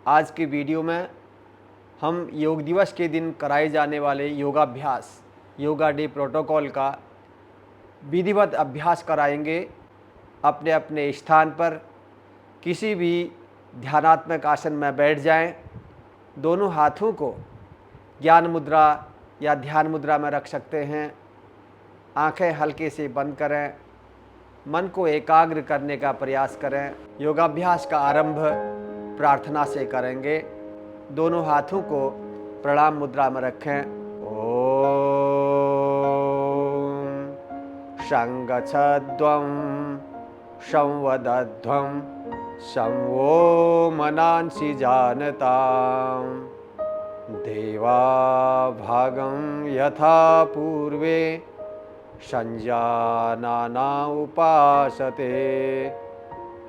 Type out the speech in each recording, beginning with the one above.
आज की वीडियो में हम योग दिवस के दिन कराए जाने वाले योगाभ्यास, योगा डे प्रोटोकॉल का विधिवत अभ्यास कराएंगे। अपने अपने स्थान पर किसी भी ध्यानात्मक आसन में बैठ जाएं। दोनों हाथों को ज्ञान मुद्रा या ध्यान मुद्रा में रख सकते हैं। आंखें हल्के से बंद करें। मन को एकाग्र करने का प्रयास करें। योगाभ्यास का आरंभ प्रार्थना से करेंगे। दोनों हाथों को प्रणाम मुद्रा में रखें। ओम शंगच्छध्वं संवदध्वं संवो मनांसि जानतां देवा भागं यथा पूर्वे संजानाना उपासते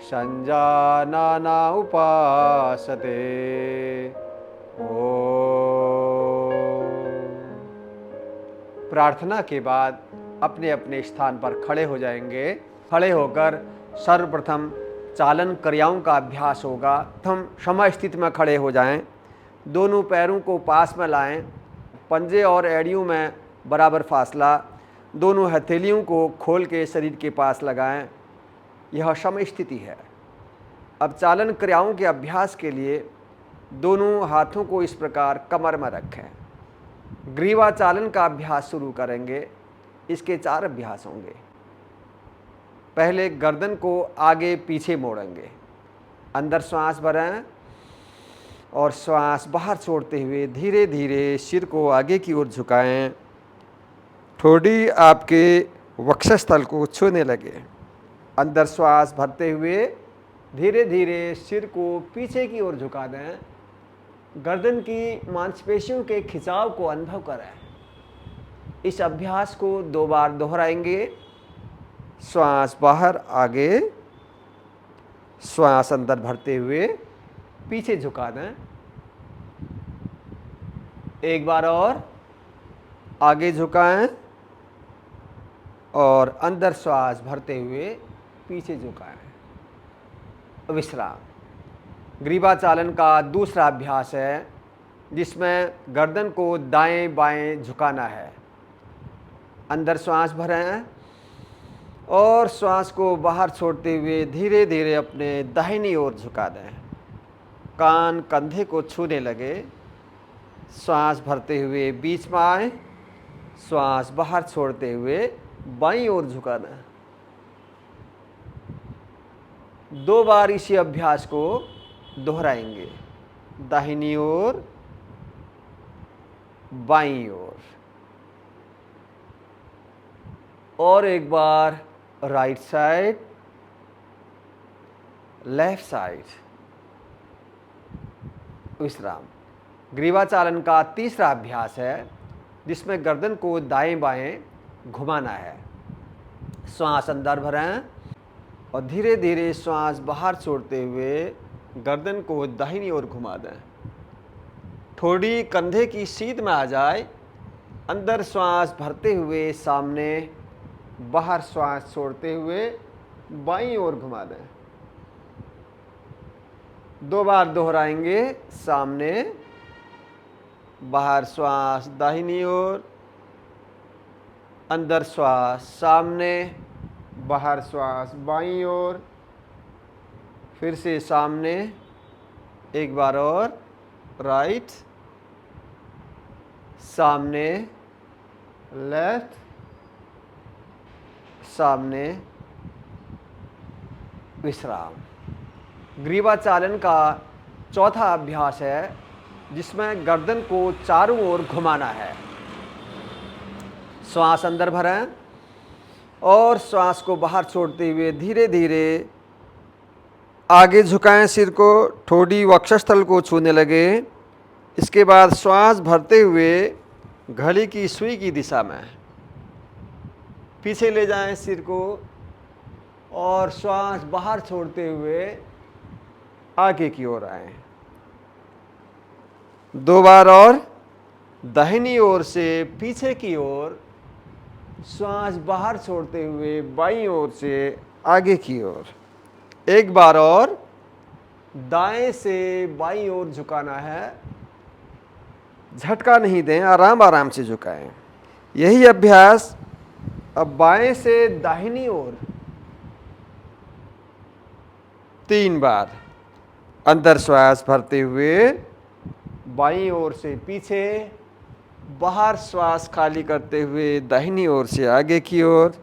संजानाना उपासते। प्रार्थना के बाद अपने अपने स्थान पर खड़े हो जाएंगे। खड़े होकर सर्वप्रथम चालन क्रियाओं का अभ्यास होगा। हम समय स्थिति में खड़े हो जाएं। दोनों पैरों को पास में लाएं। पंजे और एड़ियों में बराबर फासला। दोनों हथेलियों को खोल के शरीर के पास लगाएं। यह समय स्थिति है। अब चालन क्रियाओं के अभ्यास के लिए दोनों हाथों को इस प्रकार कमर में रखें। ग्रीवा चालन का अभ्यास शुरू करेंगे। इसके 4 अभ्यास होंगे। पहले गर्दन को आगे पीछे मोड़ेंगे। अंदर श्वास भरें और श्वास बाहर छोड़ते हुए धीरे धीरे सिर को आगे की ओर झुकाएं। ठोड़ी आपके वक्षस्थल को छूने लगे। अंदर श्वास भरते हुए धीरे धीरे सिर को पीछे की ओर झुका दें। गर्दन की मांसपेशियों के खिंचाव को अनुभव करें। इस अभ्यास को 2 बार दोहराएंगे। श्वास बाहर आगे, श्वास अंदर भरते हुए पीछे झुका दें। एक बार और आगे झुकाएं और अंदर श्वास भरते हुए पीछे झुकाएं। विश्राम। ग्रीवा चालन का दूसरा अभ्यास है जिसमें गर्दन को दाएं बाएं झुकाना है। अंदर श्वास भरें और श्वास को बाहर छोड़ते हुए धीरे धीरे अपने दाहिनी ओर झुका दें। कान कंधे को छूने लगे। श्वास भरते हुए बीच में आए। श्वास बाहर छोड़ते हुए बाईं ओर झुका दें। 2 बार इसी अभ्यास को दोहराएंगे। दाहिनी ओर, बाईं ओर। और एक बार राइट साइड, लेफ्ट साइड। विश्राम। ग्रीवा चालन का तीसरा अभ्यास है जिसमें गर्दन को दाएं बाएं घुमाना है। श्वास अंदर भरें और धीरे धीरे श्वास बाहर छोड़ते हुए गर्दन को दाहिनी ओर घुमा दें। ठोड़ी कंधे की सीध में आ जाए। अंदर श्वास भरते हुए सामने, बाहर श्वास छोड़ते हुए बाईं ओर घुमा दें। 2 बार दोहराएंगे। सामने, बाहर श्वास दाहिनी ओर, अंदर श्वास सामने, बाहर श्वास बाईं ओर। फिर से सामने, एक बार और राइट, सामने, लेफ्ट, सामने। विश्राम। ग्रीवा चालन का चौथा अभ्यास है जिसमें गर्दन को चारों ओर घुमाना है। श्वास अंदर भरें और श्वास को बाहर छोड़ते हुए धीरे धीरे आगे झुकाएं। सिर को, ठोड़ी वक्षस्थल को छूने लगे। इसके बाद श्वास भरते हुए घड़ी की सुई की दिशा में पीछे ले जाएं सिर को और श्वास बाहर छोड़ते हुए आगे की ओर आएं। 2 बार और दाहिनी ओर से पीछे की ओर, श्वास बाहर छोड़ते हुए बाईं ओर से आगे की ओर। एक बार और दाएं से बाईं ओर झुकाना है, झटका नहीं दें, आराम आराम से झुकाएं। यही अभ्यास अब बाएं से दाहिनी ओर 3 बार। अंदर श्वास भरते हुए बाईं ओर से पीछे, बाहर श्वास खाली करते हुए दाहिनी ओर से आगे की ओर।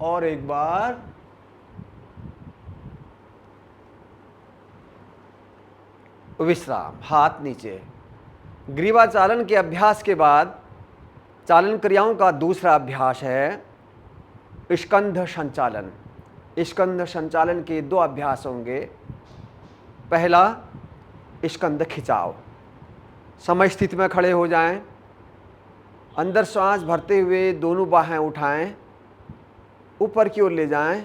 और एक बार विश्राम, हाथ नीचे। ग्रीवा चालन के अभ्यास के बाद चालन क्रियाओं का दूसरा अभ्यास है स्कंध संचालन। स्कंध संचालन के 2 अभ्यास होंगे। पहला स्कंध खिंचाव। समय स्थिति में खड़े हो जाएं, अंदर श्वास भरते हुए दोनों बाहें उठाएं, ऊपर की ओर ले जाएं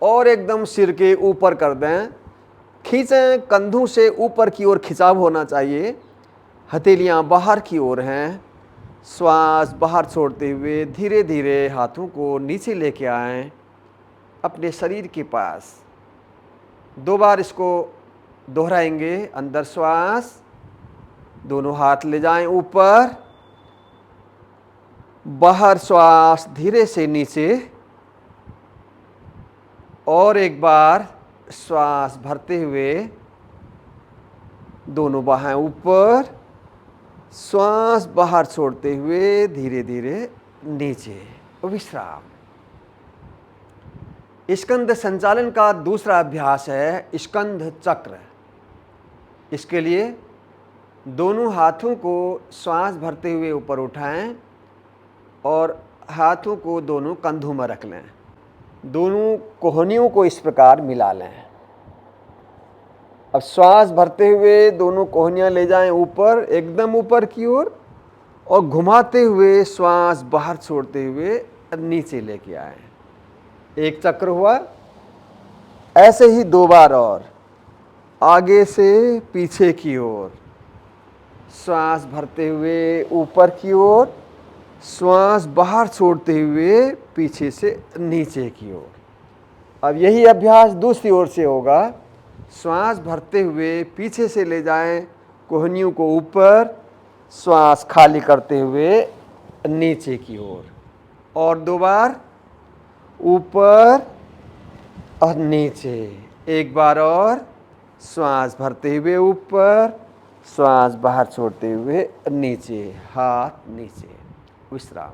और एकदम सिर के ऊपर कर दें। खींचें, कंधों से ऊपर की ओर खिंचाव होना चाहिए, हथेलियां बाहर की ओर हैं। श्वास बाहर छोड़ते हुए धीरे धीरे हाथों को नीचे लेके आएं अपने शरीर के पास। 2 बार इसको दोहराएंगे। अंदर श्वास, दोनों हाथ ले जाएं ऊपर, बाहर श्वास धीरे से नीचे। और एक बार श्वास भरते हुए दोनों बाहें ऊपर, श्वास बाहर छोड़ते हुए धीरे धीरे नीचे। विश्राम। स्कंध संचालन का दूसरा अभ्यास है स्कंध चक्र। इसके लिए दोनों हाथों को श्वास भरते हुए ऊपर उठाएं और हाथों को दोनों कंधों में रख लें। दोनों कोहनियों को इस प्रकार मिला लें। अब श्वास भरते हुए दोनों कोहनियां ले जाएं ऊपर, एकदम ऊपर की ओर, और घुमाते हुए श्वास बाहर छोड़ते हुए नीचे लेके आए। एक चक्र हुआ। ऐसे ही 2 बार और, आगे से पीछे की ओर, श्वास भरते हुए ऊपर की ओर, श्वास बाहर छोड़ते हुए पीछे से नीचे की ओर। अब यही अभ्यास दूसरी ओर से होगा। श्वास भरते हुए पीछे से ले जाएं, कोहनियों को ऊपर, श्वास खाली करते हुए नीचे की ओर। और 2 बार, ऊपर और नीचे। एक बार और, श्वास भरते हुए ऊपर, श्वास बाहर छोड़ते हुए नीचे, हाथ नीचे। विश्राम।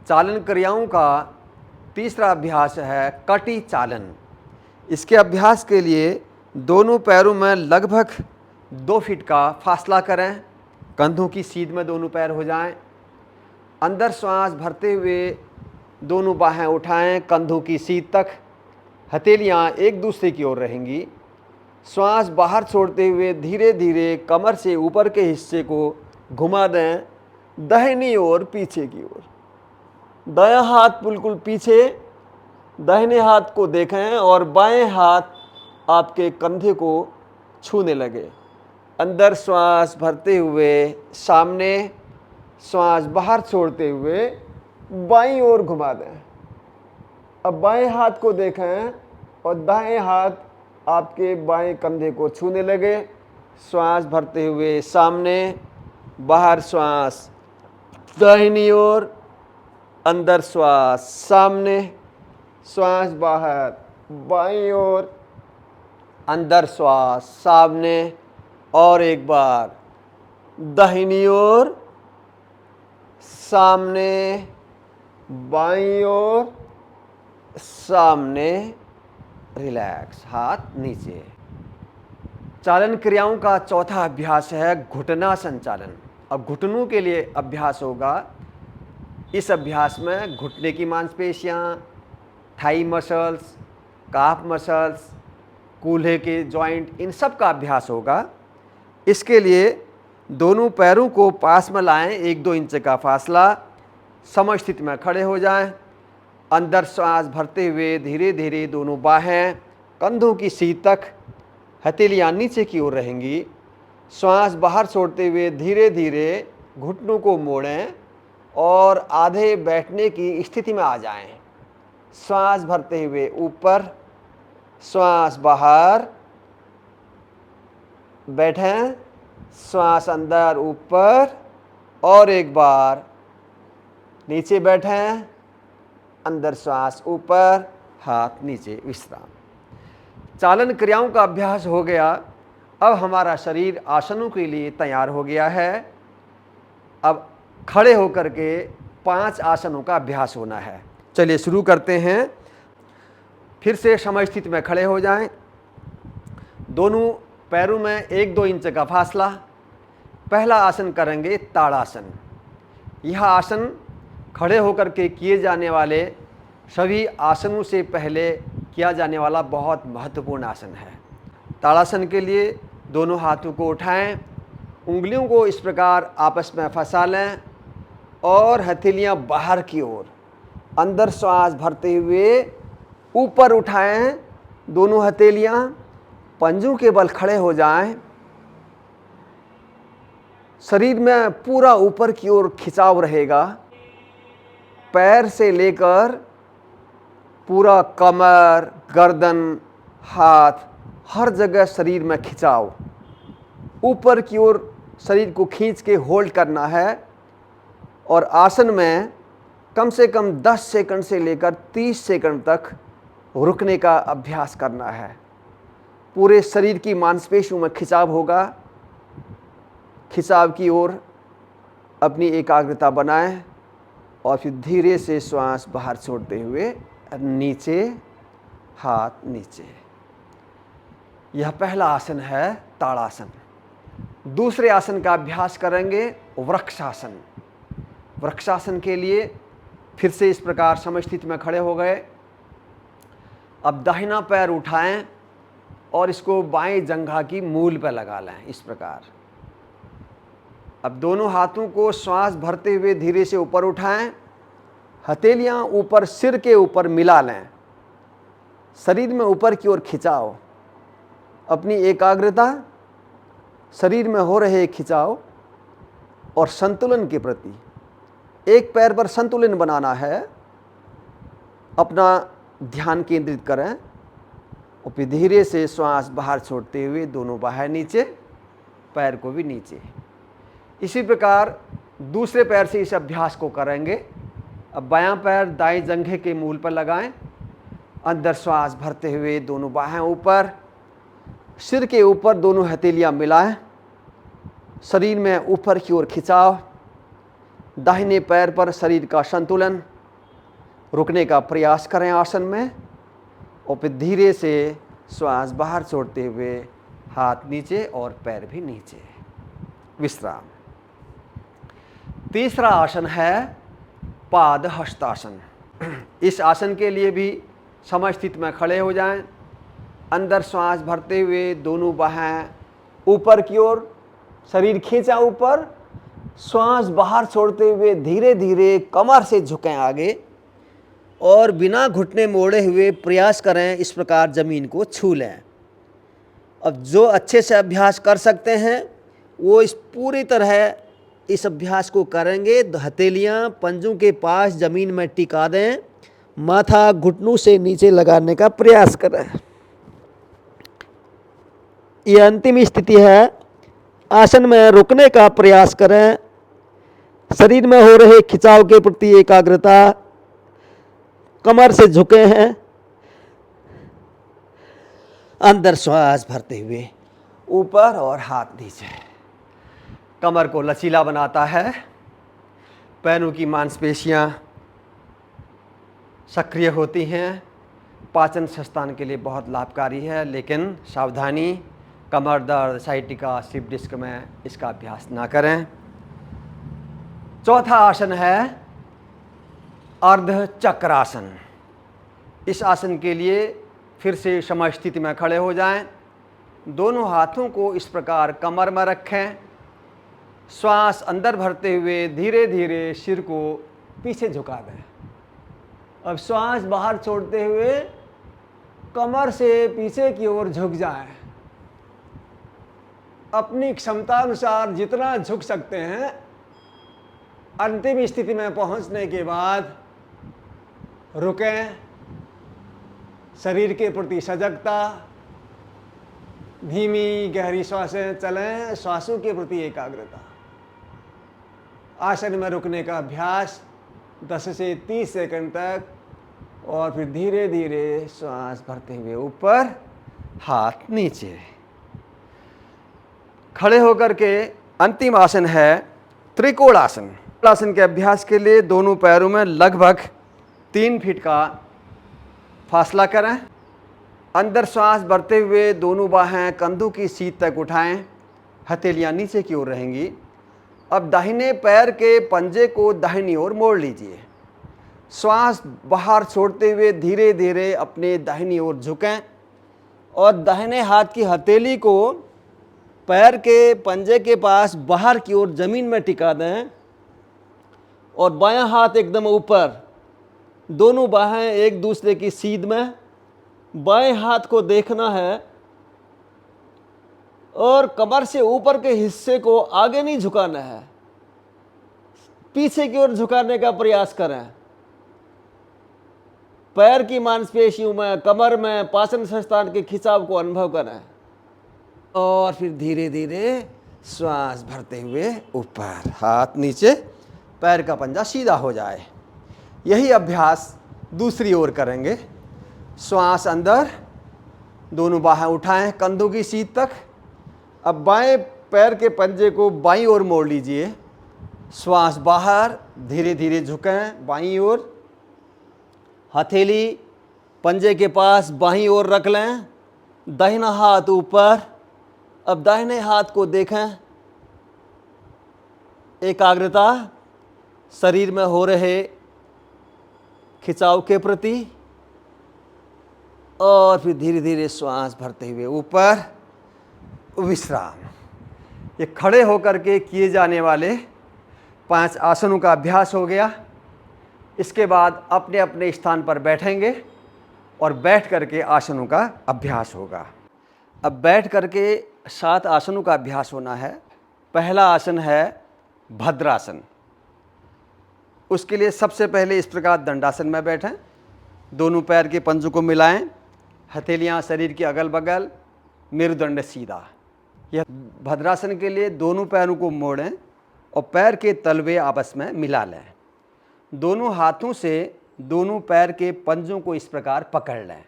चालन क्रियाओं का तीसरा अभ्यास है कटी चालन। इसके अभ्यास के लिए दोनों पैरों में लगभग 2 फीट का फासला करें। कंधों की सीध में दोनों पैर हो जाएं। अंदर श्वास भरते हुए दोनों बाहें उठाएं कंधों की सीध तक, हथेलियां एक दूसरे की ओर रहेंगी। श्वास बाहर छोड़ते हुए धीरे धीरे कमर से ऊपर के हिस्से को घुमा दें, दाहिनी ओर पीछे की ओर। दायां हाथ बिल्कुल पीछे, दाहिने हाथ को देखें और बाएं हाथ आपके कंधे को छूने लगे। अंदर श्वास भरते हुए सामने, श्वास बाहर छोड़ते हुए बाईं ओर घुमा दें। अब बाएं हाथ को देखें और दाएं हाथ आपके बाएं कंधे को छूने लगे। श्वास भरते हुए सामने, बाहर श्वास दाहिनी ओर, अंदर श्वास सामने, श्वास बाहर बाईं ओर, अंदर श्वास सामने। और एक बार दाहिनी ओर, सामने, बाईं ओर, सामने। रिलैक्स, हाथ नीचे। चालन क्रियाओं का चौथा अभ्यास है घुटना संचालन। अब घुटनों के लिए अभ्यास होगा। इस अभ्यास में घुटने की मांसपेशियां, थाई मसल्स, काफ मसल्स, कूल्हे के जॉइंट, इन सब का अभ्यास होगा। इसके लिए दोनों पैरों को पास में लाएं, 1-2 इंच का फासला। समस्थिति में खड़े हो जाएं। अंदर श्वास भरते हुए धीरे धीरे दोनों बाहें कंधों की सीध तक, हथेलियां नीचे की ओर रहेंगी। श्वास बाहर छोड़ते हुए धीरे धीरे घुटनों को मोड़ें और आधे बैठने की स्थिति में आ जाएं। श्वास भरते हुए ऊपर, श्वास बाहर, बैठें, श्वास अंदर ऊपर, और एक बार नीचे बैठें, अंदर श्वास ऊपर, हाथ नीचे, विश्राम। चालन क्रियाओं का अभ्यास हो गया। अब हमारा शरीर आसनों के लिए तैयार हो गया है। अब खड़े होकर के 5 आसनों का अभ्यास होना है। चलिए शुरू करते हैं। फिर से समय स्थिति में खड़े हो जाएं। दोनों पैरों में 1-2 इंच का फासला। पहला आसन करेंगे ताड़ासन। यह आसन खड़े होकर के किए जाने वाले सभी आसनों से पहले किया जाने वाला बहुत महत्वपूर्ण आसन है। ताड़ासन के लिए दोनों हाथों को उठाएं, उंगलियों को इस प्रकार आपस में फंसा लें और हथेलियां बाहर की ओर, अंदर श्वास भरते हुए ऊपर उठाएं दोनों हथेलियां, पंजों के बल खड़े हो जाएं। शरीर में पूरा ऊपर की ओर खिंचाव रहेगा। पैर से लेकर पूरा कमर, गर्दन, हाथ, हर जगह शरीर में खिंचाव। ऊपर की ओर शरीर को खींच के होल्ड करना है और आसन में कम से कम 10 सेकंड से लेकर 30 सेकंड तक रुकने का अभ्यास करना है। पूरे शरीर की मांसपेशियों में खिंचाव होगा। खिंचाव की ओर अपनी एकाग्रता बनाएं और फिर धीरे से श्वास बाहर छोड़ते हुए नीचे, हाथ नीचे। यह पहला आसन है ताड़ासन। दूसरे आसन का अभ्यास करेंगे वृक्षासन। वृक्षासन के लिए फिर से इस प्रकार समस्थिति में खड़े हो गए। अब दाहिना पैर उठाएं और इसको बाएं जंघा की मूल पर लगा लें इस प्रकार। अब दोनों हाथों को श्वास भरते हुए धीरे से ऊपर उठाएं, हथेलियां ऊपर सिर के ऊपर मिला लें। शरीर में ऊपर की ओर खिंचाव, अपनी एकाग्रता शरीर में हो रहे खिंचाव और संतुलन के प्रति, एक पैर पर संतुलन बनाना है। अपना ध्यान केंद्रित करें और फिर धीरे से श्वास बाहर छोड़ते हुए दोनों बाहें नीचे, पैर को भी नीचे। इसी प्रकार दूसरे पैर से इस अभ्यास को करेंगे। अब बायां पैर दाएं जंघे के मूल पर लगाएं, अंदर श्वास भरते हुए दोनों बाहें ऊपर, सिर के ऊपर दोनों हथेलियां मिलाएं। शरीर में ऊपर की ओर खिंचाव, दाहिने पैर पर शरीर का संतुलन। रुकने का प्रयास करें आसन में और फिर धीरे से श्वास बाहर छोड़ते हुए हाथ नीचे और पैर भी नीचे, विश्राम। तीसरा आसन है पाद हस्तासन। इस आसन के लिए भी समय स्थिति में खड़े हो जाएं। अंदर श्वास भरते हुए दोनों बाहें ऊपर की ओर, शरीर खींचा ऊपर, श्वास बाहर छोड़ते हुए धीरे धीरे कमर से झुकें आगे और बिना घुटने मोड़े हुए प्रयास करें इस प्रकार ज़मीन को छू लें। अब जो अच्छे से अभ्यास कर सकते हैं वो इस पूरी तरह इस अभ्यास को करेंगे। हथेलियां पंजों के पास ज़मीन में टिका दें, माथा घुटनों से नीचे लगाने का प्रयास करें। यह अंतिम स्थिति है। आसन में रुकने का प्रयास करें। शरीर में हो रहे खिंचाव के प्रति एकाग्रता, कमर से झुके हैं, अंदर श्वास भरते हुए ऊपर और हाथ नीचे। कमर को लचीला बनाता है। पैरों की मांसपेशियां सक्रिय होती हैं। पाचन संस्थान के लिए बहुत लाभकारी है, लेकिन सावधानी, कमर दर्द, साइटिका, स्लिप डिस्क में इसका अभ्यास ना करें। चौथा आसन है अर्ध चक्रासन। इस आसन के लिए फिर से सम स्थिति में खड़े हो जाएं। दोनों हाथों को इस प्रकार कमर में रखें। श्वास अंदर भरते हुए धीरे धीरे सिर को पीछे झुका दें। अब श्वास बाहर छोड़ते हुए कमर से पीछे की ओर झुक जाएं। अपनी क्षमता अनुसार जितना झुक सकते हैं। अंतिम स्थिति में पहुंचने के बाद रुकें, शरीर के प्रति सजगता, धीमी गहरी श्वासें चलें, श्वासों के प्रति एकाग्रता। आसन में रुकने का अभ्यास 10 से 30 सेकंड तक, और फिर धीरे धीरे श्वास भरते हुए ऊपर, हाथ नीचे। खड़े होकर के अंतिम आसन है त्रिकोण आसन। आसन के अभ्यास के लिए दोनों पैरों में लगभग 3 फीट का फासला करें। अंदर श्वास भरते हुए दोनों बाहें कंधों की सीध तक उठाएं, हथेलियां नीचे की ओर रहेंगी। अब दाहिने पैर के पंजे को दाहिनी ओर मोड़ लीजिए। श्वास बाहर छोड़ते हुए धीरे धीरे अपने दाहिनी ओर झुकें और दाहिने हाथ की हथेली को पैर के पंजे के पास बाहर की ओर जमीन में टिका दें और बायां हाथ एकदम ऊपर, दोनों बाहें एक दूसरे की सीध में। बाएं हाथ को देखना है और कमर से ऊपर के हिस्से को आगे नहीं झुकाना है, पीछे की ओर झुकाने का प्रयास करें। पैर की मांसपेशियों में, कमर में, पाचन संस्थान के खिंचाव को अनुभव करें और फिर धीरे धीरे श्वास भरते हुए ऊपर, हाथ नीचे, पैर का पंजा सीधा हो जाए। यही अभ्यास दूसरी ओर करेंगे। श्वास अंदर, दोनों बाहें उठाएं कंधों की सीध तक। अब बाएं पैर के पंजे को बाईं ओर मोड़ लीजिए। श्वास बाहर, धीरे धीरे झुकें बाईं ओर, हथेली पंजे के पास बाईं ओर रख लें, दाहिना हाथ ऊपर। अब दाहिने हाथ को देखें, एकाग्रता शरीर में हो रहे खिंचाव के प्रति, और फिर धीरे धीरे श्वास भरते हुए ऊपर, विश्राम। ये खड़े होकर के किए जाने वाले 5 आसनों का अभ्यास हो गया। इसके बाद अपने अपने स्थान पर बैठेंगे और बैठ करके आसनों का अभ्यास होगा। अब बैठ करके 7 आसनों का अभ्यास होना है। पहला आसन है भद्रासन। उसके लिए सबसे पहले इस प्रकार दंडासन में बैठें, दोनों पैर के पंजों को मिलाएं, हथेलियां शरीर के अगल बगल, मेरुदंड सीधा। यह भद्रासन के लिए दोनों पैरों को मोड़ें और पैर के तलवे आपस में मिला लें। दोनों हाथों से दोनों पैर के पंजों को इस प्रकार पकड़ लें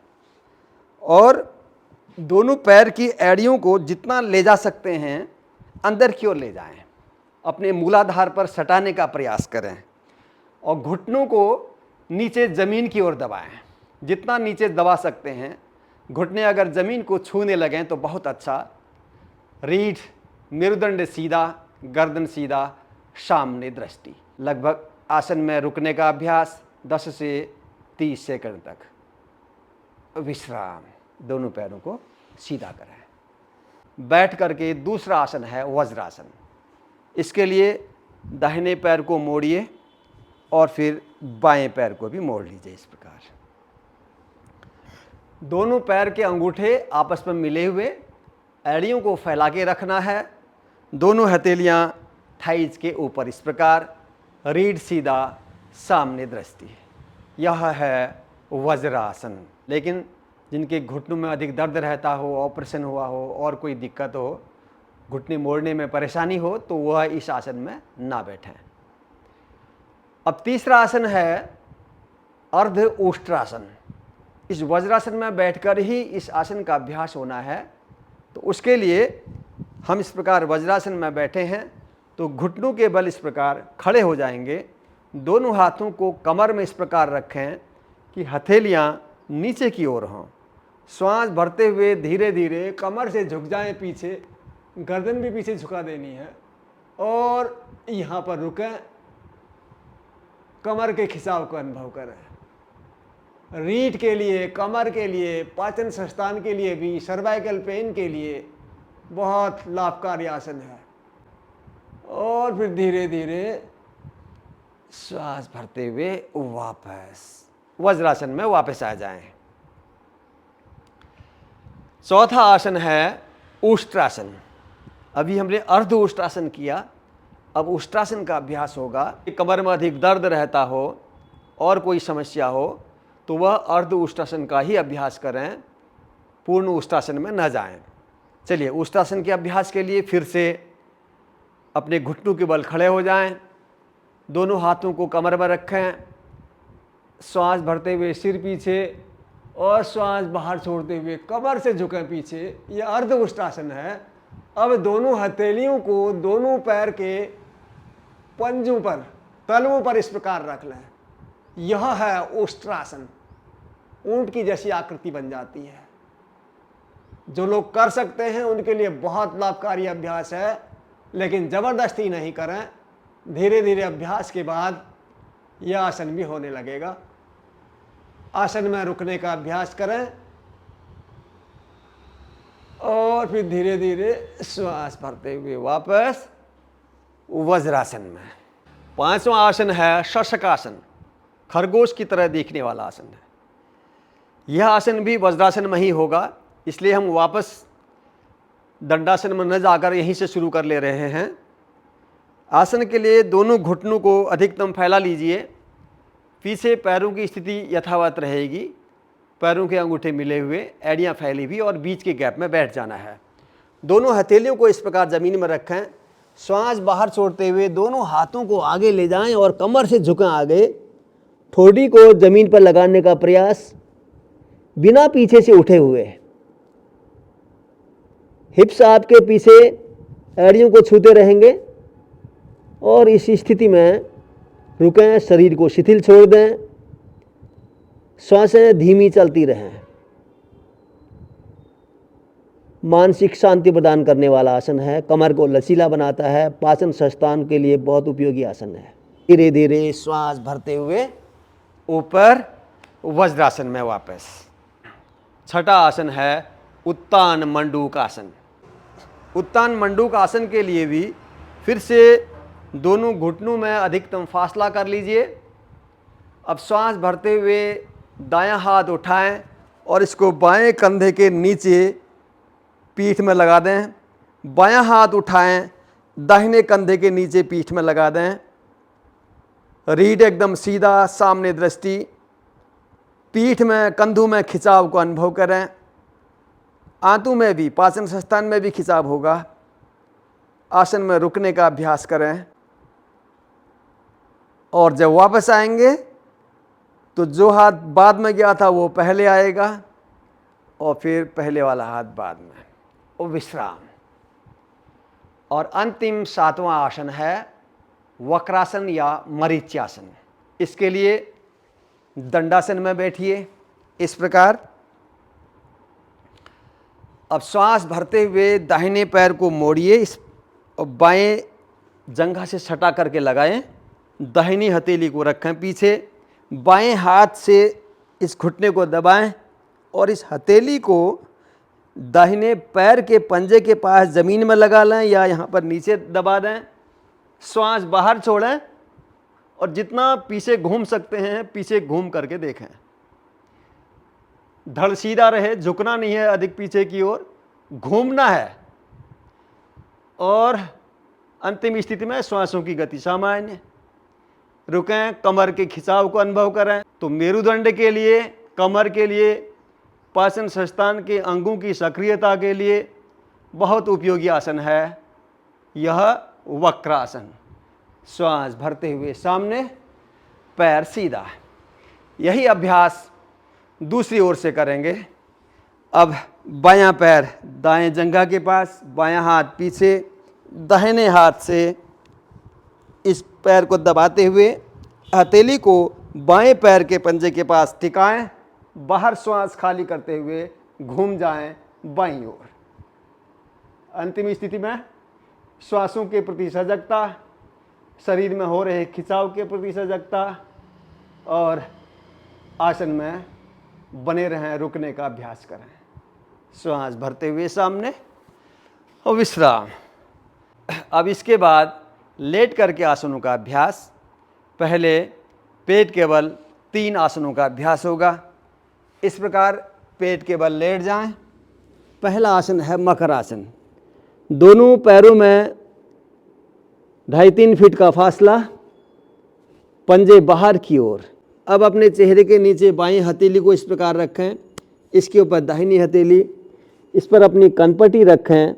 और दोनों पैर की एड़ियों को जितना ले जा सकते हैं अंदर की ओर ले जाएं। अपने मूलाधार पर सटाने का प्रयास करें और घुटनों को नीचे ज़मीन की ओर दबाएं। जितना नीचे दबा सकते हैं। घुटने अगर ज़मीन को छूने लगें तो बहुत अच्छा। रीढ़, मेरुदंड सीधा, गर्दन सीधा, सामने दृष्टि। लगभग आसन में रुकने का अभ्यास 10 से 30 सेकंड तक। विश्राम। दोनों पैरों को सीधा करें। बैठ करके दूसरा आसन है वज्रासन। इसके लिए दाहिने पैर को मोड़िए और फिर बाएं पैर को भी मोड़ लीजिए। इस प्रकार दोनों पैर के अंगूठे आपस में मिले हुए, एड़ियों को फैला के रखना है। दोनों हथेलियां थाइज के ऊपर इस प्रकार, रीढ़ सीधा, सामने दृष्टि। यह है वज्रासन। लेकिन जिनके घुटनों में अधिक दर्द रहता हो, ऑपरेशन हुआ हो और कोई दिक्कत हो, घुटने मोड़ने में परेशानी हो, तो वह इस आसन में ना बैठें। अब तीसरा आसन है अर्ध उष्ट्रासन। इस वज्रासन में बैठकर ही इस आसन का अभ्यास होना है। तो उसके लिए हम इस प्रकार वज्रासन में बैठे हैं तो घुटनों के बल इस प्रकार खड़े हो जाएंगे। दोनों हाथों को कमर में इस प्रकार रखें कि हथेलियां नीचे की ओर हों। श्वास भरते हुए धीरे धीरे कमर से झुक जाएं पीछे, गर्दन भी पीछे झुका देनी है और यहाँ पर रुकें। कमर के खिंचाव को अनुभव करें। रीढ़ के लिए, कमर के लिए, पाचन संस्थान के लिए भी, सर्वाइकल पेन के लिए बहुत लाभकारी आसन है। और फिर धीरे धीरे श्वास भरते हुए वापस वज्रासन में वापस आ जाएं। चौथा आसन है उष्ट्रासन। अभी हमने अर्ध उष्ट्रासन किया, अब उष्ट्रासन का अभ्यास होगा। कमर में अधिक दर्द रहता हो और कोई समस्या हो तो वह अर्ध उष्टासन का ही अभ्यास करें, पूर्ण उष्टासन में न जाएं। चलिए, उष्टासन के अभ्यास के लिए फिर से अपने घुटनों के बल खड़े हो जाएं, दोनों हाथों को कमर में रखें, श्वास भरते हुए सिर पीछे और श्वास बाहर छोड़ते हुए कमर से झुकें पीछे। यह अर्ध उष्टासन है। अब दोनों हथेलियों को दोनों पैर के पंजों पर, तलवों पर इस प्रकार रख लें। यह है उष्ट्रासन। ऊंट की जैसी आकृति बन जाती है। जो लोग कर सकते हैं उनके लिए बहुत लाभकारी अभ्यास है, लेकिन जबरदस्ती नहीं करें। धीरे धीरे अभ्यास के बाद यह आसन भी होने लगेगा। आसन में रुकने का अभ्यास करें और फिर धीरे धीरे श्वास भरते हुए वापस वज्रासन में। 5वां आसन है शशकासन, खरगोश की तरह दिखने वाला आसन है। यह आसन भी वज्रासन में ही होगा, इसलिए हम वापस दंडासन में न जाकर यहीं से शुरू कर ले रहे हैं। आसन के लिए दोनों घुटनों को अधिकतम फैला लीजिए। पीछे पैरों की स्थिति यथावत रहेगी, पैरों के अंगूठे मिले हुए, एड़ियाँ फैली हुई, और बीच के गैप में बैठ जाना है। दोनों हथेलियों को इस प्रकार ज़मीन में रखें, श्वास बाहर छोड़ते हुए दोनों हाथों को आगे ले जाएं और कमर से झुकें आगे। ठोड़ी को ज़मीन पर लगाने का प्रयास बिना पीछे से उठे हुए। हिप्स आपके पीछे एड़ियों को छूते रहेंगे और इस स्थिति में रुकें। शरीर को शिथिल छोड़ दें, श्वासें धीमी चलती रहें। मानसिक शांति प्रदान करने वाला आसन है, कमर को लचीला बनाता है, पाचन संस्थान के लिए बहुत उपयोगी आसन है। धीरे धीरे श्वास भरते हुए ऊपर वज्रासन में वापस। 6ठा आसन है उत्तान मंडूक आसन। उत्तान मंडूक आसन के लिए भी फिर से दोनों घुटनों में अधिकतम फासला कर लीजिए। अब श्वास भरते हुए दायां हाथ उठाएं और इसको बाएं कंधे के नीचे पीठ में लगा दें। बायां हाथ उठाएं, दाहिने कंधे के नीचे पीठ में लगा दें। रीढ़ एकदम सीधा, सामने दृष्टि। पीठ में, कंधों में खिंचाव को अनुभव करें। आंतों में भी, पाचन संस्थान में भी खिंचाव होगा। आसन में रुकने का अभ्यास करें और जब वापस आएंगे तो जो हाथ बाद में गया था वो पहले आएगा और फिर पहले वाला हाथ बाद में, और विश्राम। और अंतिम 7वां आसन है वक्रासन या मरीच्यासन। इसके लिए दंडासन में बैठिए इस प्रकार। अब श्वास भरते हुए दाहिने पैर को मोड़िए इस और बाएं जंघा से सटा करके लगाएं। दाहिनी हथेली को रखें पीछे, बाएं हाथ से इस घुटने को दबाएं और इस हथेली को दाहिने पैर के पंजे के पास ज़मीन में लगा लें या यहाँ पर नीचे दबा दें। श्वास बाहर छोड़ें और जितना पीछे घूम सकते हैं पीछे घूम करके देखें। धड़ सीधा रहे, झुकना नहीं है अधिक पीछे की ओर, घूमना है। और अंतिम स्थिति में श्वासों की गति सामान्य। रुकें, कमर के खिंचाव को अनुभव करें। तो मेरुदंड के लिए, कमर के लिए, पाचन संस्थान के अंगों की सक्रियता के लिए बहुत उपयोगी आसन है यह वक्रासन। श्वास भरते हुए सामने, पैर सीधा। यही अभ्यास दूसरी ओर से करेंगे। अब बायां पैर दाएं जंघा के पास, बायां हाथ पीछे, दाहिने हाथ से इस पैर को दबाते हुए हथेली को बाएं पैर के पंजे के पास टिकाएं। बाहर श्वास खाली करते हुए घूम जाएं बाईं ओर। अंतिम स्थिति में श्वासों के प्रति सजगता, शरीर में हो रहे खिंचाव के प्रति सजगता और आसन में बने रहें, रुकने का अभ्यास करें। श्वास भरते हुए सामने और विश्राम। अब इसके बाद लेट करके आसनों का अभ्यास। पहले पेट के बल 3 आसनों का अभ्यास होगा। इस प्रकार पेट के बल लेट जाएं। पहला आसन है मकर आसन। दोनों पैरों में 2.5-3 फीट का फासला, पंजे बाहर की ओर। अब अपने चेहरे के नीचे बाईं हथेली को इस प्रकार रखें, इसके ऊपर दाहिनी हथेली, इस पर अपनी कनपटी रखें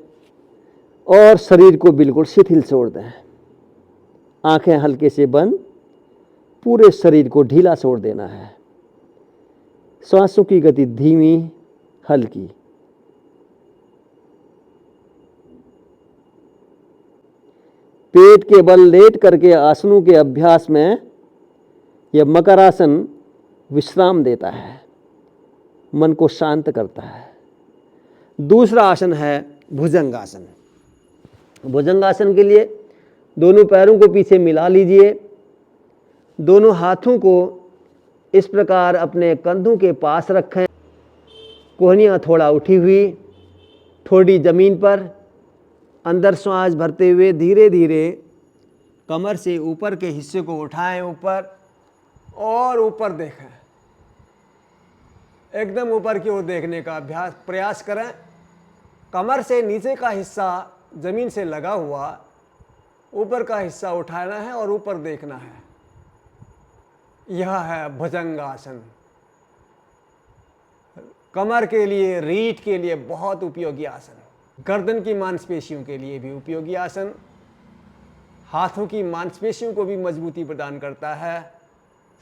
और शरीर को बिल्कुल शिथिल छोड़ दें। आंखें हल्के से बंद, पूरे शरीर को ढीला छोड़ देना है। श्वासों की गति धीमी, हल्की। पेट के बल लेट करके आसनों के अभ्यास में यह मकरासन विश्राम देता है, मन को शांत करता है। दूसरा आसन है भुजंगासन। भुजंगासन के लिए दोनों पैरों को पीछे मिला लीजिए, दोनों हाथों को इस प्रकार अपने कंधों के पास रखें, कोहनियाँ थोड़ा उठी हुई, ठोड़ी जमीन पर, अंदर श्वास भरते हुए धीरे धीरे कमर से ऊपर के हिस्से को उठाएं ऊपर और ऊपर देखें। एकदम ऊपर की ओर देखने का प्रयास करें। कमर से नीचे का हिस्सा जमीन से लगा हुआ, ऊपर का हिस्सा उठाना है और ऊपर देखना है। यह है भुजंगासन। कमर के लिए, रीढ़ के लिए बहुत उपयोगी आसन। गर्दन की मांसपेशियों के लिए भी उपयोगी आसन। हाथों की मांसपेशियों को भी मजबूती प्रदान करता है।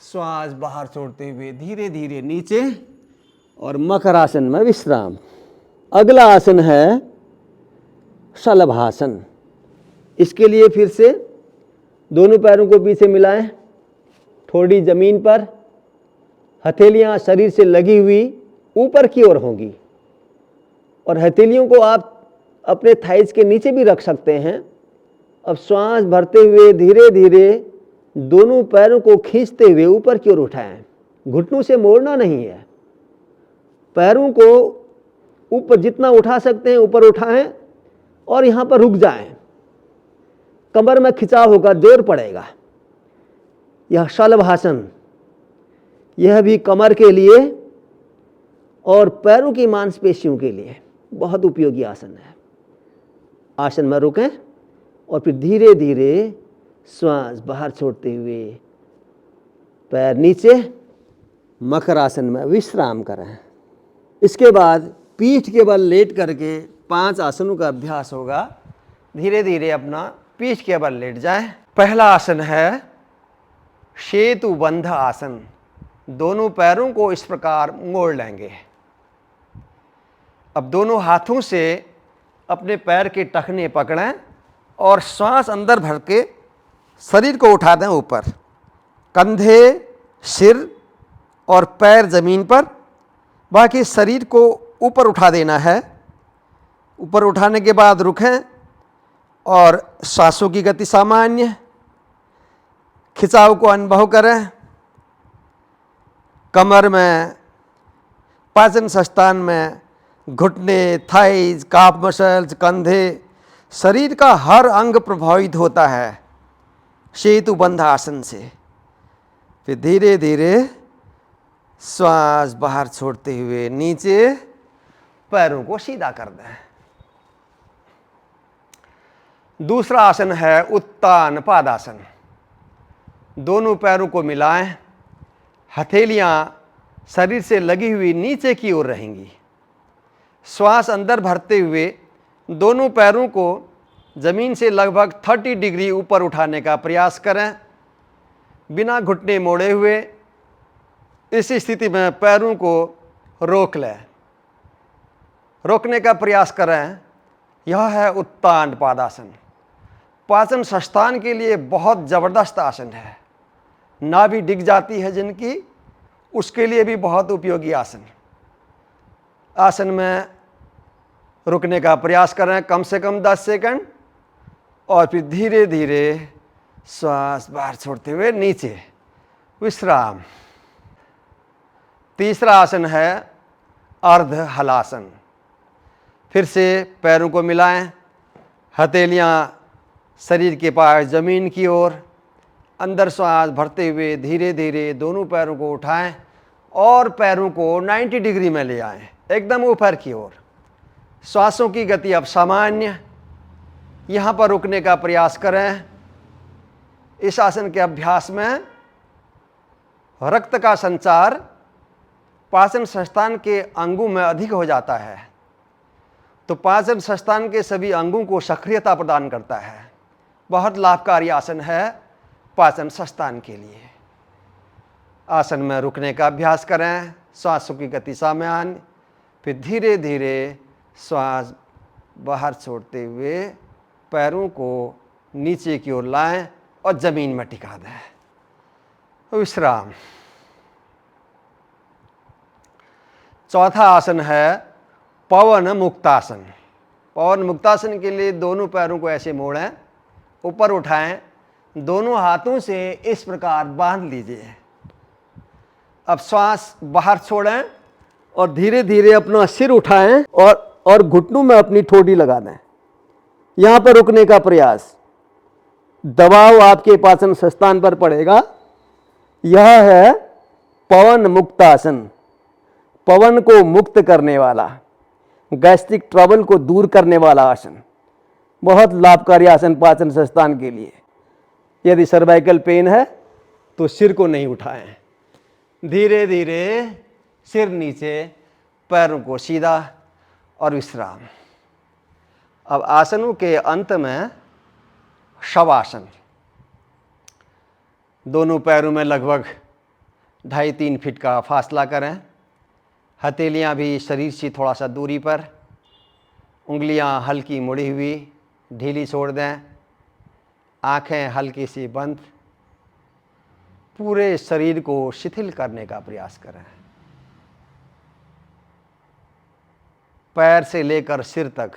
श्वास बाहर छोड़ते हुए धीरे धीरे नीचे और मकरासन में विश्राम। अगला आसन है शलभासन। इसके लिए फिर से दोनों पैरों को पीछे मिलाएं, थोड़ी जमीन पर, हथेलियां शरीर से लगी हुई ऊपर की ओर होंगी और हथेलियों को आप अपने थाइस के नीचे भी रख सकते हैं। अब श्वास भरते हुए धीरे धीरे दोनों पैरों को खींचते हुए ऊपर की ओर उठाएं। घुटनों से मोड़ना नहीं है, पैरों को ऊपर जितना उठा सकते हैं ऊपर उठाएं और यहां पर रुक जाएं। कमर में खिंचाव होगा, जोर पड़ेगा। यह शलभासन, यह भी कमर के लिए और पैरों की मांसपेशियों के लिए बहुत उपयोगी आसन है। आसन में रुकें और फिर धीरे धीरे श्वास बाहर छोड़ते हुए पैर नीचे, मकरासन में विश्राम करें। इसके बाद पीठ के बल लेट करके 5 आसनों का अभ्यास होगा। धीरे धीरे अपना पीठ के बल लेट जाएं। पहला आसन है सेतुबंध आसन। दोनों पैरों को इस प्रकार मोड़ लेंगे। अब दोनों हाथों से अपने पैर के टखने पकड़ें और श्वास अंदर भर के शरीर को उठा दें ऊपर। कंधे, सिर और पैर जमीन पर, बाकी शरीर को ऊपर उठा देना है। ऊपर उठाने के बाद रुकें और सांसों की गति सामान्य, खिंचाव को अनुभव करें। कमर में, पाचन संस्थान में, घुटने, थाइज, काफ मसल्स, कंधे, शरीर का हर अंग प्रभावित होता है सेतुबंध आसन से। फिर धीरे धीरे श्वास बाहर छोड़ते हुए नीचे पैरों को सीधा कर दें। दूसरा आसन है उत्तान पादासन। दोनों पैरों को मिलाएं, हथेलियां शरीर से लगी हुई नीचे की ओर रहेंगी। श्वास अंदर भरते हुए दोनों पैरों को जमीन से लगभग 30 डिग्री ऊपर उठाने का प्रयास करें, बिना घुटने मोड़े हुए। इस स्थिति में पैरों को रोक लें, रोकने का प्रयास करें। यह है उत्तान पादासन। पाचन संस्थान के लिए बहुत ज़बरदस्त आसन है। नाभि डिग जाती है जिनकी, उसके लिए भी बहुत उपयोगी आसन। आसन में रुकने का प्रयास करें कम से कम 10 सेकंड और फिर धीरे धीरे श्वास बाहर छोड़ते हुए नीचे विश्राम। तीसरा आसन है अर्ध हलासन। फिर से पैरों को मिलाएं, हथेलियां शरीर के पास जमीन की ओर, अंदर श्वास भरते हुए धीरे धीरे दोनों पैरों को उठाएं और पैरों को 90 डिग्री में ले आएं, एकदम ऊपर की ओर। श्वासों की गति अब सामान्य। यहाँ पर रुकने का प्रयास करें। इस आसन के अभ्यास में रक्त का संचार पाचन संस्थान के अंगों में अधिक हो जाता है, तो पाचन संस्थान के सभी अंगों को सक्रियता प्रदान करता है। बहुत लाभकारी आसन है पाचन संस्थान के लिए। आसन में रुकने का अभ्यास करें, श्वासों की गति सामान्य, फिर धीरे धीरे श्वास बाहर छोड़ते हुए पैरों को नीचे की ओर लाएं और जमीन में टिका दें। विश्राम। चौथा आसन है पवन मुक्तासन। पवन मुक्तासन के लिए दोनों पैरों को ऐसे मोड़ें, ऊपर उठाएं, दोनों हाथों से इस प्रकार बांध लीजिए। अब श्वास बाहर छोड़ें और धीरे धीरे अपना सिर उठाएं और घुटनों में अपनी ठोड़ी लगा दें। यहां पर रुकने का प्रयास, दबाव आपके पाचन संस्थान पर पड़ेगा। यह है पवन मुक्तासन, पवन को मुक्त करने वाला, गैस्ट्रिक ट्रबल को दूर करने वाला आसन। बहुत लाभकारी आसन पाचन संस्थान के लिए। यदि सर्वाइकल पेन है तो सिर को नहीं उठाएं, धीरे धीरे सिर नीचे, पैरों को सीधा और विश्राम। अब आसनों के अंत में शवासन। दोनों पैरों में लगभग 2.5-3 फीट का फासला करें। हथेलियां भी शरीर से थोड़ा सा दूरी पर, उंगलियां हल्की मुड़ी हुई, ढीली छोड़ दें, आंखें हल्की सी बंद। पूरे शरीर को शिथिल करने का प्रयास करें। पैर से लेकर सिर तक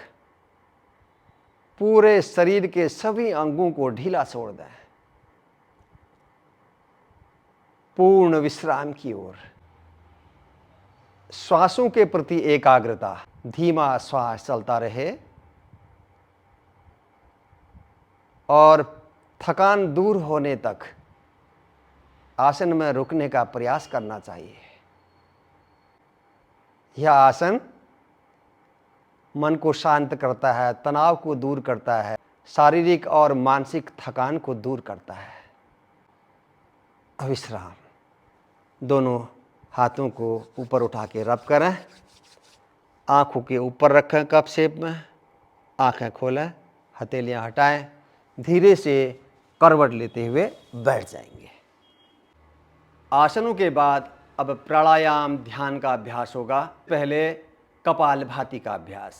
पूरे शरीर के सभी अंगों को ढीला छोड़ दें, पूर्ण विश्राम की ओर। श्वासों के प्रति एकाग्रता, धीमा श्वास चलता रहे और थकान दूर होने तक आसन में रुकने का प्रयास करना चाहिए। यह आसन मन को शांत करता है, तनाव को दूर करता है, शारीरिक और मानसिक थकान को दूर करता है। विश्राम। दोनों हाथों को ऊपर उठा के रब करें, आंखों के ऊपर रखें कप शेप में, आंखें खोलें, हथेलियां हटाएं, धीरे से करवट लेते हुए बैठ जाएंगे। आसनों के बाद अब प्राणायाम ध्यान का अभ्यास होगा। पहले कपालभाति का अभ्यास।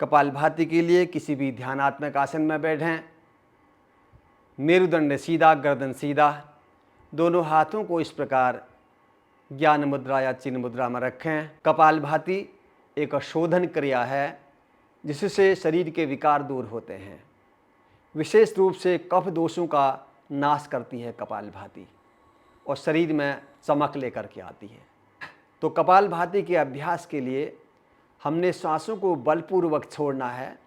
कपालभाति के लिए किसी भी ध्यानात्मक आसन में बैठें। मेरुदंड सीधा, गर्दन सीधा, दोनों हाथों को इस प्रकार ज्ञान मुद्रा या चिन्ह मुद्रा में रखें। कपालभाति एक शोधन क्रिया है जिससे शरीर के विकार दूर होते हैं। विशेष रूप से कफ दोषों का नाश करती है कपालभाति और शरीर में चमक लेकर के आती है। तो कपालभाति के अभ्यास के लिए हमने श्वासों को बलपूर्वक छोड़ना है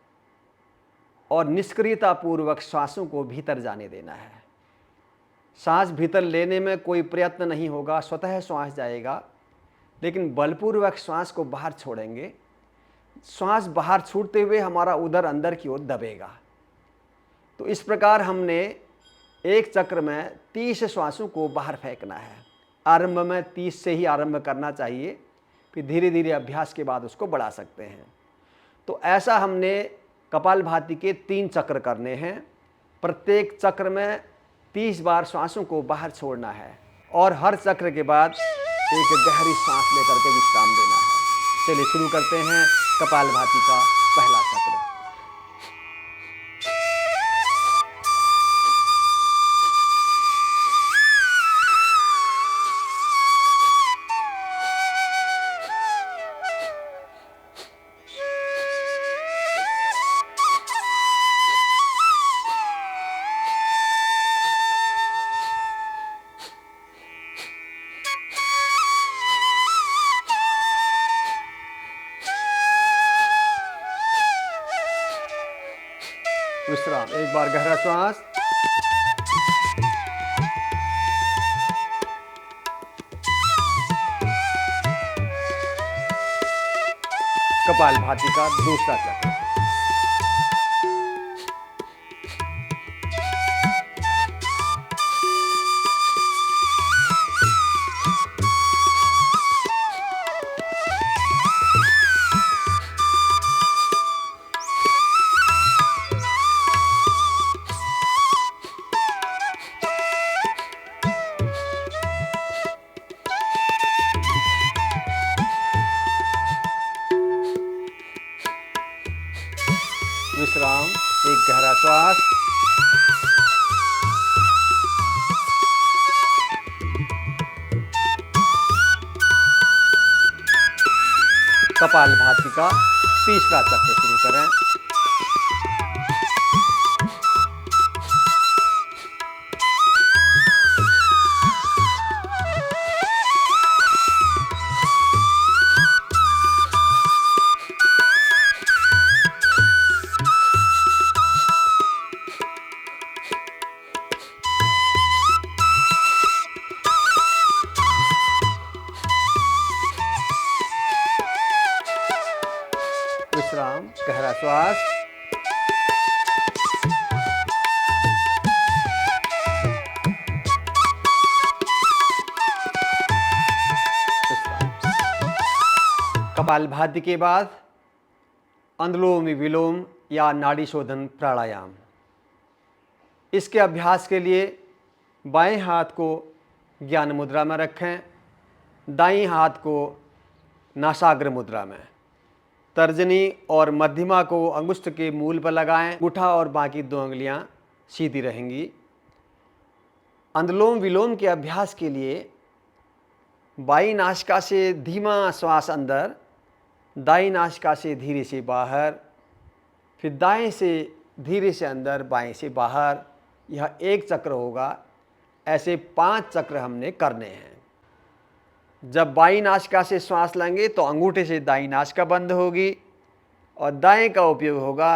और निष्क्रियतापूर्वक श्वासों को भीतर जाने देना है। सांस भीतर लेने में कोई प्रयत्न नहीं होगा, स्वतः श्वास जाएगा, लेकिन बलपूर्वक श्वास को बाहर छोड़ेंगे। श्वास बाहर छूटते हुए हमारा उदर अंदर की ओर दबेगा। तो इस प्रकार हमने एक चक्र में 30 श्वासों को बाहर फेंकना है। आरंभ में 30 से ही आरंभ करना चाहिए, फिर धीरे धीरे अभ्यास के बाद उसको बढ़ा सकते हैं। तो ऐसा हमने कपालभाति के 3 चक्र करने हैं। प्रत्येक चक्र में 30 बार श्वासों को बाहर छोड़ना है और हर चक्र के बाद एक गहरी सांस लेकर के विश्राम देना है। चलिए शुरू करते हैं कपालभाति का पहला चक्र। विश्राम। एक बार गहरा श्वास, कपालभाति का दूसरा चक्र। विश्राम, एक गहरा श्वास, कपालभाति का तीसरा चक्र शुरू करें। विश्राम, गहरा श्वास, कपालभाति के बाद अनुलोम विलोम या नाड़ी शोधन प्राणायाम। इसके अभ्यास के लिए बाएं हाथ को ज्ञान मुद्रा में रखें, दाईं हाथ को नासाग्र मुद्रा में। तर्जनी और मध्यमा को अंगुष्ठ के मूल पर लगाएं। अंगूठा और बाकी 2 अंगुलियां सीधी रहेंगी। अनुलोम विलोम के अभ्यास के लिए बाईं नासिका से धीमा श्वास अंदर, दाईं नासिका से धीरे से बाहर, फिर दाएं से धीरे से अंदर, बाएं से बाहर। यह एक चक्र होगा। ऐसे 5 चक्र हमने करने हैं। जब बाईं नासिका से श्वास लेंगे तो अंगूठे से दाईं नासिका बंद होगी और दाएं का उपयोग होगा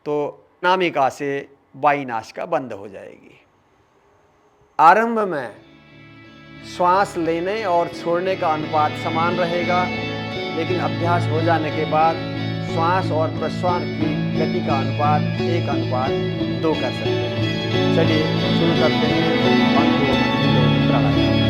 तो नामिका से बाईं नासिका बंद हो जाएगी। आरंभ में श्वास लेने और छोड़ने का अनुपात समान रहेगा, लेकिन अभ्यास हो जाने के बाद श्वास और प्रश्वास की गति का अनुपात 1:2 कर सकते हैं। चलिए शुरू करते हैं अनुलोम विलोम प्राणायाम।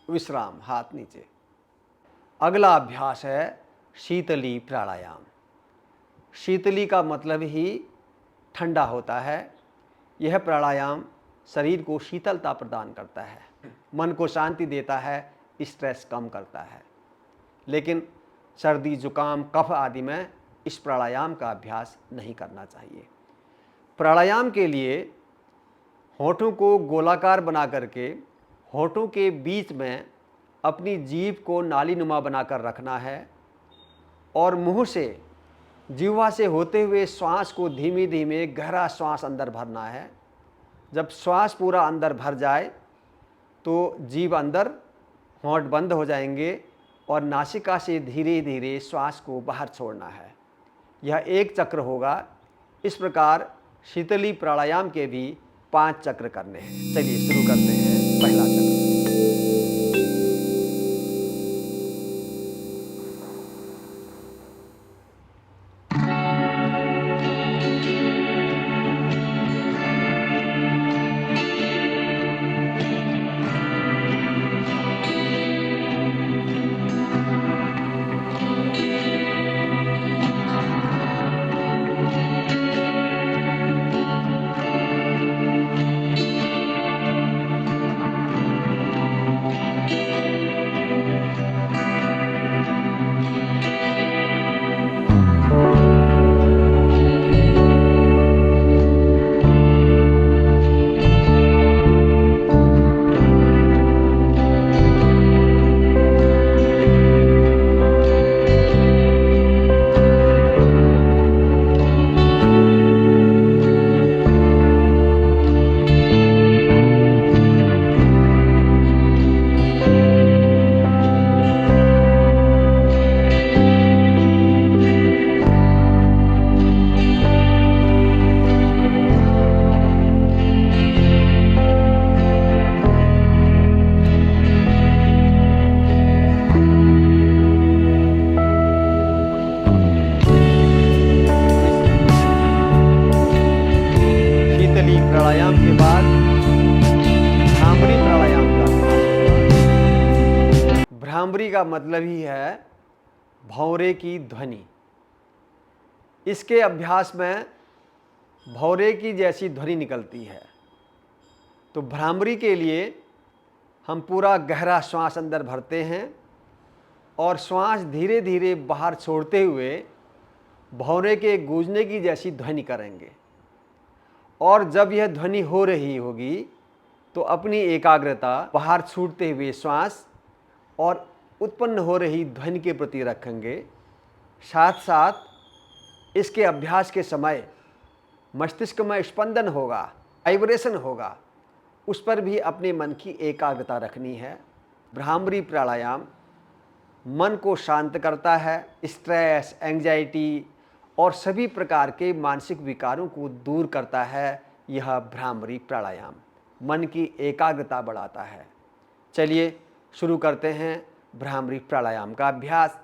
विश्राम, हाथ नीचे। अगला अभ्यास है शीतली प्राणायाम। शीतली का मतलब ही ठंडा होता है। यह प्राणायाम शरीर को शीतलता प्रदान करता है, मन को शांति देता है, स्ट्रेस कम करता है। लेकिन सर्दी, जुकाम, कफ आदि में इस प्राणायाम का अभ्यास नहीं करना चाहिए। प्राणायाम के लिए होठों को गोलाकार बना करके होठों के बीच में अपनी जीभ को नालीनुमा बनाकर रखना है और मुंह से, जिह्वा से होते हुए श्वास को धीमे धीमे गहरा श्वास अंदर भरना है। जब श्वास पूरा अंदर भर जाए तो जीभ अंदर, होंठ बंद हो जाएंगे और नासिका से धीरे धीरे श्वास को बाहर छोड़ना है। यह एक चक्र होगा। इस प्रकार शीतली प्राणायाम के भी 5 चक्र करने हैं। चलिए शुरू करते हैं पहला चक्र। प्राणायाम के बाद भ्रामरी प्राणायाम का अभ्यास होगा। भ्रामरी का मतलब ही है भौरे की ध्वनि। इसके अभ्यास में भौरे की जैसी ध्वनि निकलती है। तो भ्रामरी के लिए हम पूरा गहरा श्वास अंदर भरते हैं और श्वास धीरे धीरे बाहर छोड़ते हुए भौरे के गूंजने की जैसी ध्वनि करेंगे। और जब यह ध्वनि हो रही होगी तो अपनी एकाग्रता बाहर छूटते हुए श्वास और उत्पन्न हो रही ध्वनि के प्रति रखेंगे। साथ साथ इसके अभ्यास के समय मस्तिष्क में स्पंदन होगा, वाइब्रेशन होगा, उस पर भी अपने मन की एकाग्रता रखनी है। भ्रामरी प्राणायाम मन को शांत करता है, स्ट्रेस, एंजाइटी और सभी प्रकार के मानसिक विकारों को दूर करता है। यह भ्रामरी प्राणायाम मन की एकाग्रता बढ़ाता है। चलिए शुरू करते हैं भ्रामरी प्राणायाम का अभ्यास।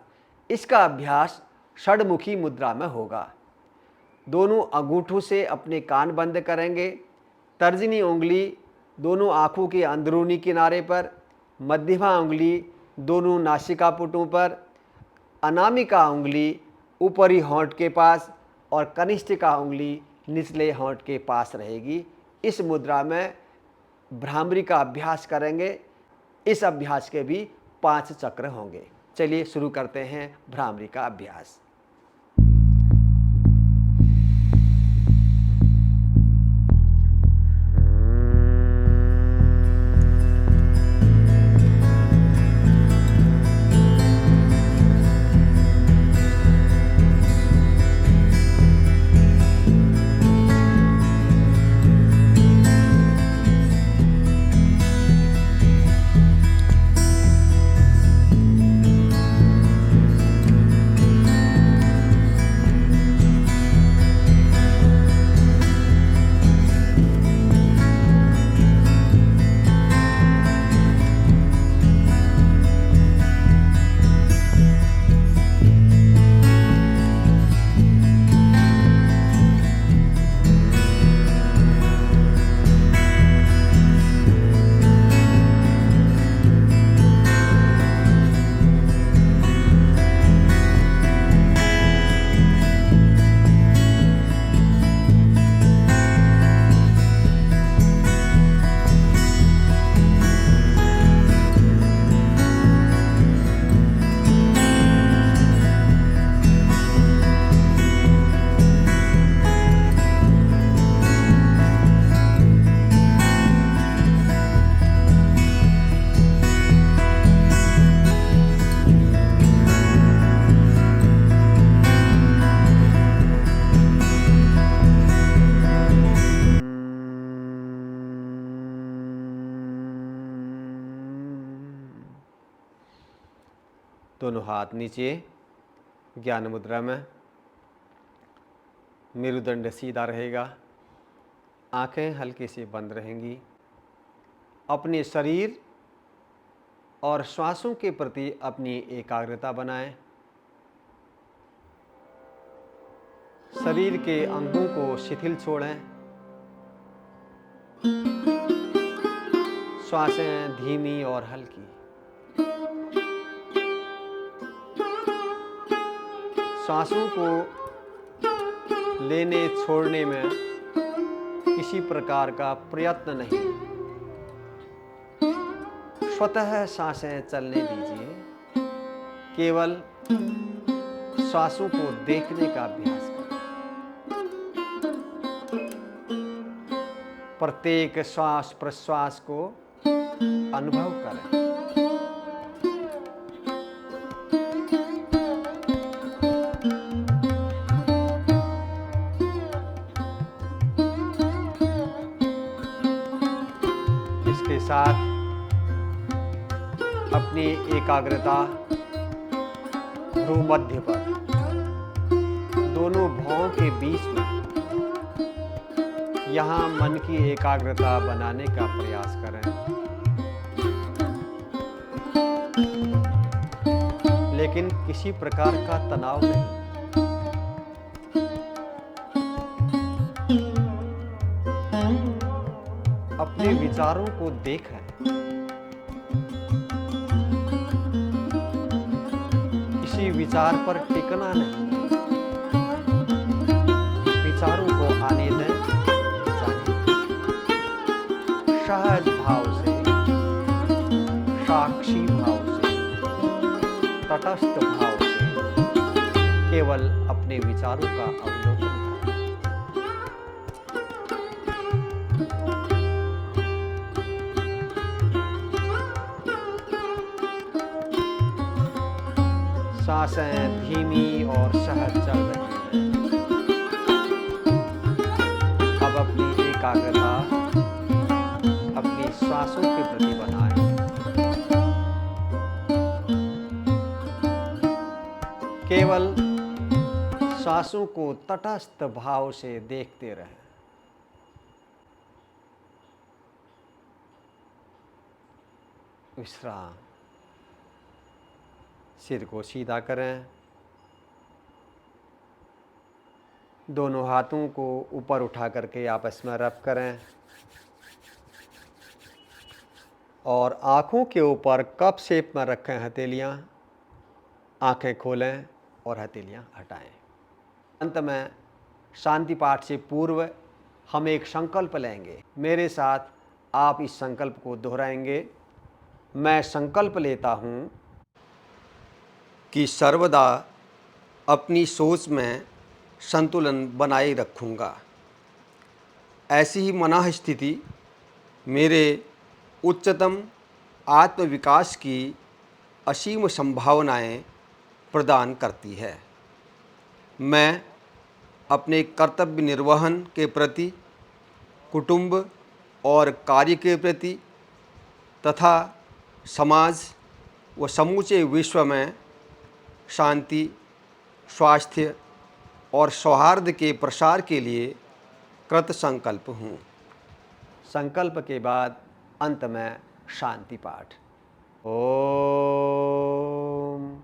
इसका अभ्यास षडमुखी मुद्रा में होगा। दोनों अंगूठों से अपने कान बंद करेंगे। तर्जनी उंगली दोनों आँखों के अंदरूनी किनारे पर, मध्यमा उंगली दोनों नासिकापुटों पर, अनामिका उंगली ऊपरी होंठ के पास और कनिष्ठिका उंगली निचले होंठ के पास रहेगी। इस मुद्रा में भ्रामरी का अभ्यास करेंगे। इस अभ्यास के भी 5 चक्र होंगे। चलिए शुरू करते हैं भ्रामरी का अभ्यास। दोनों हाथ नीचे ज्ञान मुद्रा में, मेरुदंड सीधा रहेगा, आंखें हल्के से बंद रहेंगी। अपने शरीर और श्वासों के प्रति अपनी एकाग्रता बनाएं। शरीर के अंगों को शिथिल छोड़ें। श्वासें धीमी और हल्की। श्वासों को लेने छोड़ने में किसी प्रकार का प्रयत्न नहीं, स्वतः सांसें चलने दीजिए। केवल श्वासों को देखने का अभ्यास करें। प्रत्येक श्वास प्रश्वास को अनुभव करें। इसके साथ अपनी एकाग्रता भ्रूमध्य पर, दोनों भौं के बीच में, यहाँ मन की एकाग्रता बनाने का प्रयास करें। लेकिन किसी प्रकार का तनाव नहीं। अपने विचारों को देखें। किसी विचार पर टिकना नहीं। विचारों को आने दें, जाने दें। सहज भाव से, साक्षी भाव से, तटस्थ भाव से केवल अपने विचारों का अवलोकन करें। सांसें धीमी और सहज चल रही हैं। अब अपनी एकाग्रता अपनी सांसों के प्रति बनाएं। केवल सांसों को तटस्थ भाव से देखते रहें। विश्राम। सिर को सीधा करें। दोनों हाथों को ऊपर उठा करके आपस में रब करें और आँखों के ऊपर कप शेप में रखें हथेलियाँ। आँखें खोलें और हथेलियाँ हटाएं। अंत में शांति पाठ से पूर्व हम एक संकल्प लेंगे। मेरे साथ आप इस संकल्प को दोहराएंगे। मैं संकल्प लेता हूँ कि सर्वदा अपनी सोच में संतुलन बनाए रखूँगा। ऐसी ही मनः स्थिति मेरे उच्चतम आत्मविकास की असीम संभावनाएं प्रदान करती है। मैं अपने कर्तव्य निर्वहन के प्रति, कुटुंब और कार्य के प्रति तथा समाज व समूचे विश्व में शांति, स्वास्थ्य और सौहार्द के प्रसार के लिए कृत संकल्प हूँ। संकल्प के बाद अंत में शांति पाठ। ओम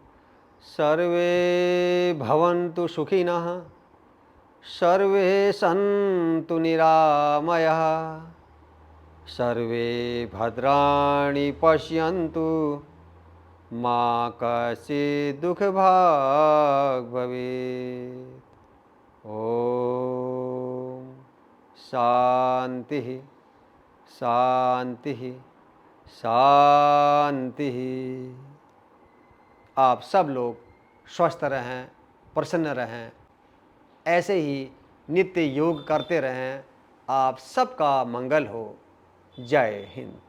सर्वे भवन्तु सुखिनः, सर्वे सन्तु निरामयाः, सर्वे भद्राणि पश्यन्तु, माँ कश्चित् दुख भाग् भवेत्। ओम शांति शांति शांति। आप सब लोग स्वस्थ रहें, प्रसन्न रहें, ऐसे ही नित्य योग करते रहें। आप सबका मंगल हो। जय हिंद।